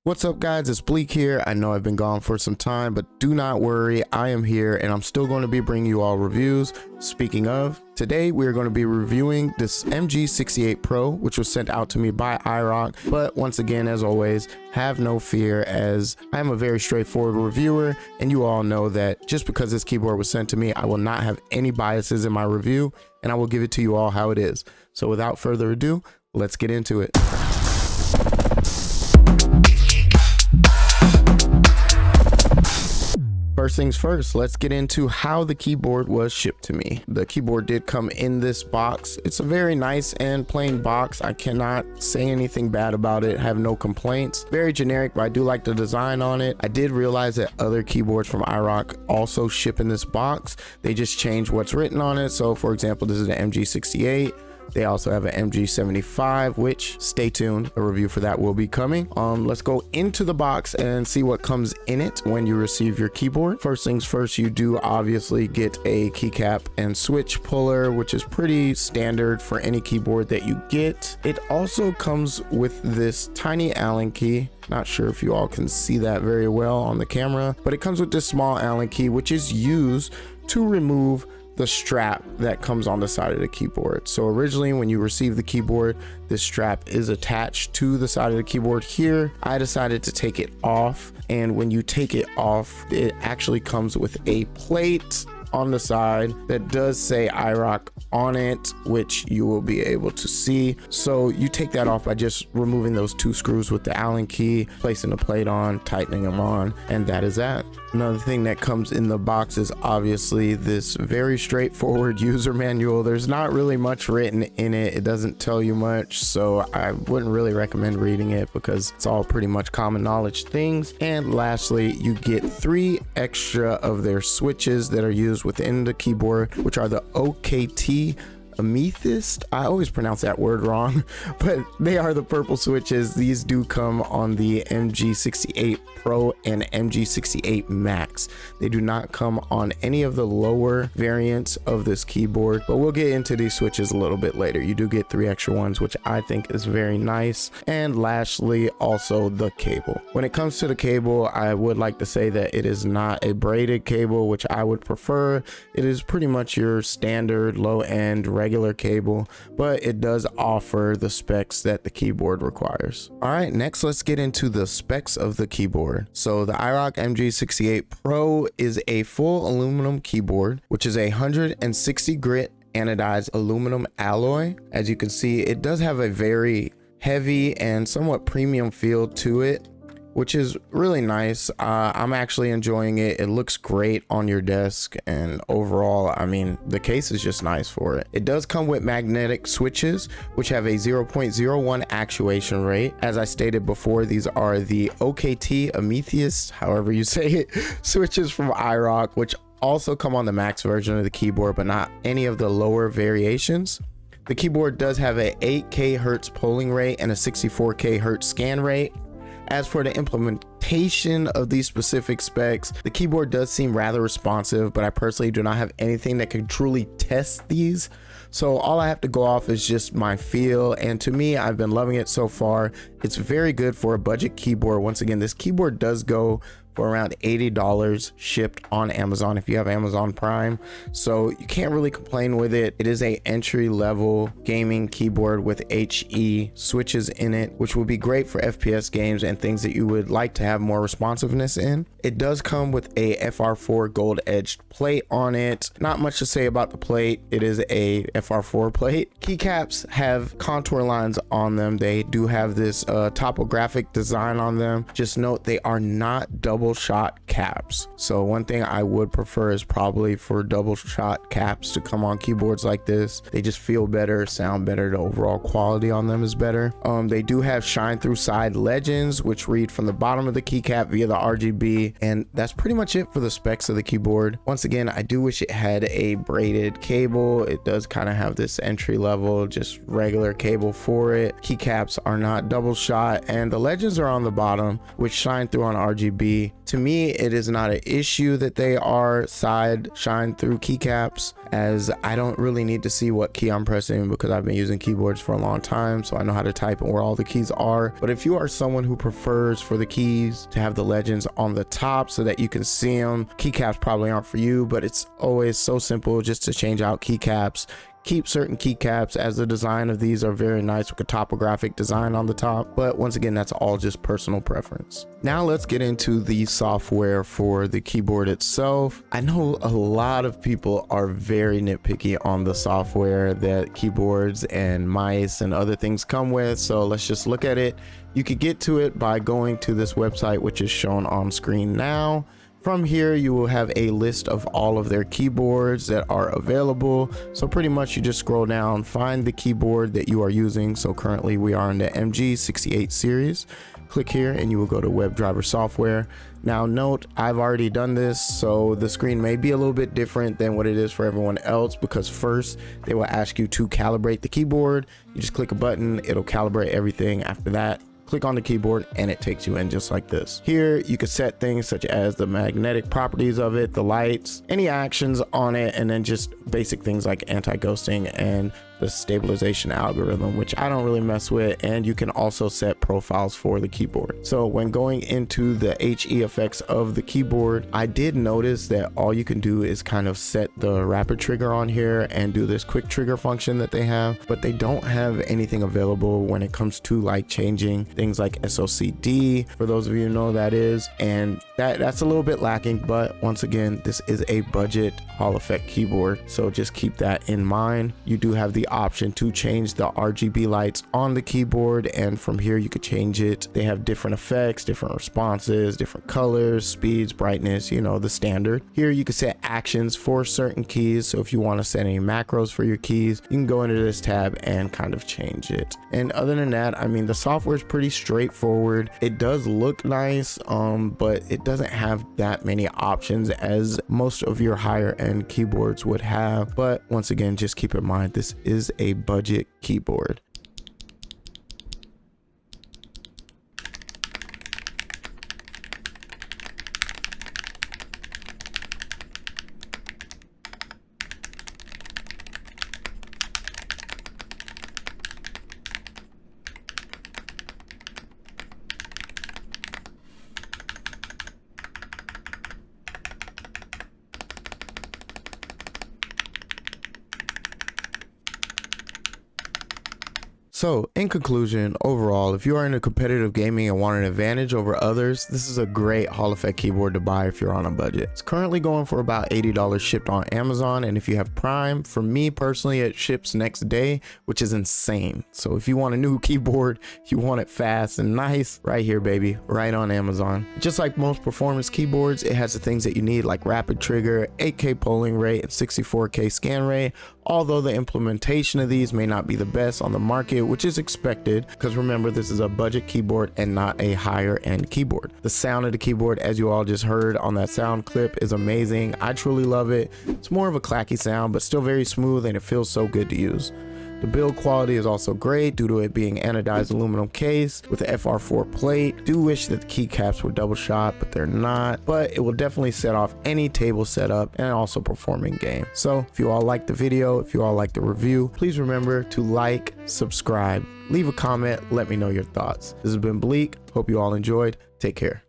What's up guys, it's Bleak here. I know I've been gone for some time, but do not worry, I am here and I'm still going to be bringing you all reviews. Speaking of, today we are going to be reviewing this MG68 Pro, which was sent out to me by IROK. But once again, as always, have no fear, as I am a very straightforward reviewer, and you all know that just because this keyboard was sent to me, I will not have any biases in my review, and I will give it to you all how it is. So without further ado, let's get into it. First things first, let's get into how the keyboard was shipped to me. The keyboard did come in this box. It's a very nice and plain box. I cannot say anything bad about it, have no complaints. Very generic, but I do like the design on it. I did realize that other keyboards from IROK also ship in this box. They just change what's written on it. So for example, this is the MG68. They also have an MG75, which stay tuned, a review for that will be coming. Let's go into the box and see what comes in it when you receive your keyboard. First things first, you do obviously get a keycap and switch puller, which is pretty standard for any keyboard that you get. It also comes with this tiny Allen key. Not sure if you all can see that very well on the camera, but it comes with this small Allen key, which is used to remove the strap that comes on the side of the keyboard. So originally when you receive the keyboard, this strap is attached to the side of the keyboard here. I decided to take it off, and when you take it off, it actually comes with a plate on the side that does say IROK on it, which you will be able to see. So you take that off by just removing those two screws with the Allen key, placing the plate on, tightening them on, and that is that. Another thing that comes in the box is obviously this very straightforward user manual. There's not really much written in it. It doesn't tell you much, so I wouldn't really recommend reading it because it's all pretty much common knowledge things. And lastly, you get 3 extra of their switches that are used within the keyboard, which are the OKT amethyst. I always pronounce that word wrong, but they are the purple switches. These do come on the MG68 Pro and MG68 Max. They do not come on any of the lower variants of this keyboard, but we'll get into these switches a little bit later. You do get 3 extra ones, which I think is very nice. And lastly, also the cable. When it comes to the cable, I would like to say that it is not a braided cable, which I would prefer. It is pretty much your standard low-end regular cable, but it does offer the specs that the keyboard requires. All right, next let's get into the specs of the keyboard. So the IROK MG68 Pro is a full aluminum keyboard, which is a 160 grit anodized aluminum alloy. As you can see, it does have a very heavy and somewhat premium feel to it, which is really nice. I'm actually enjoying it. It looks great on your desk, and overall, I mean, the case is just nice for it. It does come with magnetic switches, which have a 0.01 actuation rate. As I stated before, these are the OKT amethyst, however you say it, switches from IROK, which also come on the max version of the keyboard, but not any of the lower variations. The keyboard does have a 8K hertz polling rate and a 64K hertz scan rate. As for the implementation of these specific specs, the keyboard does seem rather responsive, but I personally do not have anything that can truly test these. So all I have to go off is just my feel, and to me, I've been loving it so far. It's very good for a budget keyboard. Once again, this keyboard does go for around $80 shipped on Amazon if you have Amazon Prime, so you can't really complain with it. It is a entry-level gaming keyboard with HE switches in it, which will be great for FPS games and things that you would like to have more responsiveness in. It does come with a FR4 gold edged plate on it. Not much to say about the plate. It is a FR4 plate. Keycaps have contour lines on them. They do have this topographic design on them. Just note they are not double shot caps. So one thing I would prefer is probably for double shot caps to come on keyboards like this. They just feel better, sound better, the overall quality on them is better. They do have shine through side legends, which read from the bottom of the keycap via the RGB, and that's pretty much it for the specs of the keyboard. Once again, I do wish it had a braided cable. It does kind of have this entry level, just regular cable for it. Keycaps are not double shot, and the legends are on the bottom, which shine through on RGB. To me, it is not an issue that they are side shine through keycaps, as I don't really need to see what key I'm pressing because I've been using keyboards for a long time, so I know how to type and where all the keys are. But if you are someone who prefers for the keys to have the legends on the top so that you can see them, keycaps probably aren't for you, but it's always so simple just to change out keycaps. Keep certain keycaps, as the design of these are very nice with a topographic design on the top, but once again, that's all just personal preference. Now let's get into the software for the keyboard itself. I know a lot of people are very nitpicky on the software that keyboards and mice and other things come with, so let's just look at it. You could get to it by going to this website, which is shown on screen now. From here, you will have a list of all of their keyboards that are available. So pretty much you just scroll down, find the keyboard that you are using. So currently we are in the MG68 series. Click here and you will go to WebDriver software. Now note, I've already done this, so the screen may be a little bit different than what it is for everyone else, because first they will ask you to calibrate the keyboard. You just click a button, it'll calibrate everything. After that, click on the keyboard and it takes you in just like this. Here you can set things such as the magnetic properties of it, the lights, any actions on it, and then just basic things like anti-ghosting and the stabilization algorithm, which I don't really mess with. And you can also set profiles for the keyboard. So when going into the HE effects of the keyboard, I did notice that all you can do is kind of set the rapid trigger on here and do this quick trigger function that they have, but they don't have anything available when it comes to like changing things like SOCD, for those of you who know that is, and that's a little bit lacking. But once again, this is a budget Hall effect keyboard, so just keep that in mind. You do have the option to change the RGB lights on the keyboard, and from here you could change it. They have different effects, different responses, different colors, speeds, brightness, you know, the standard. Here you can set actions for certain keys, so if you want to set any macros for your keys, you can go into this tab and kind of change it. And other than that, I mean, the software is pretty straightforward. It does look nice, but it doesn't have that many options as most of your higher end keyboards would have. But once again, just keep in mind, this is a budget keyboard. So in conclusion, overall, if you are into competitive gaming and want an advantage over others, this is a great Hall effect keyboard to buy if you're on a budget. It's currently going for about $80 shipped on Amazon, and if you have Prime, for me personally, it ships next day, which is insane. So if you want a new keyboard, you want it fast and nice, right here, baby, right on Amazon. Just like most performance keyboards, it has the things that you need, like rapid trigger, 8K polling rate, and 64K scan rate. Although the implementation of these may not be the best on the market, which is expected, because remember, this is a budget keyboard and not a higher end keyboard. The sound of the keyboard, as you all just heard on that sound clip, is amazing. I truly love it. It's more of a clacky sound, but still very smooth, and it feels so good to use. The build quality is also great due to it being anodized aluminum case with a FR4 plate. Do wish that the keycaps were double shot, but they're not. But it will definitely set off any table setup and also perform in game. So if you all liked the video, if you all liked the review, please remember to like, subscribe, leave a comment, let me know your thoughts. This has been Bleak. Hope you all enjoyed. Take care.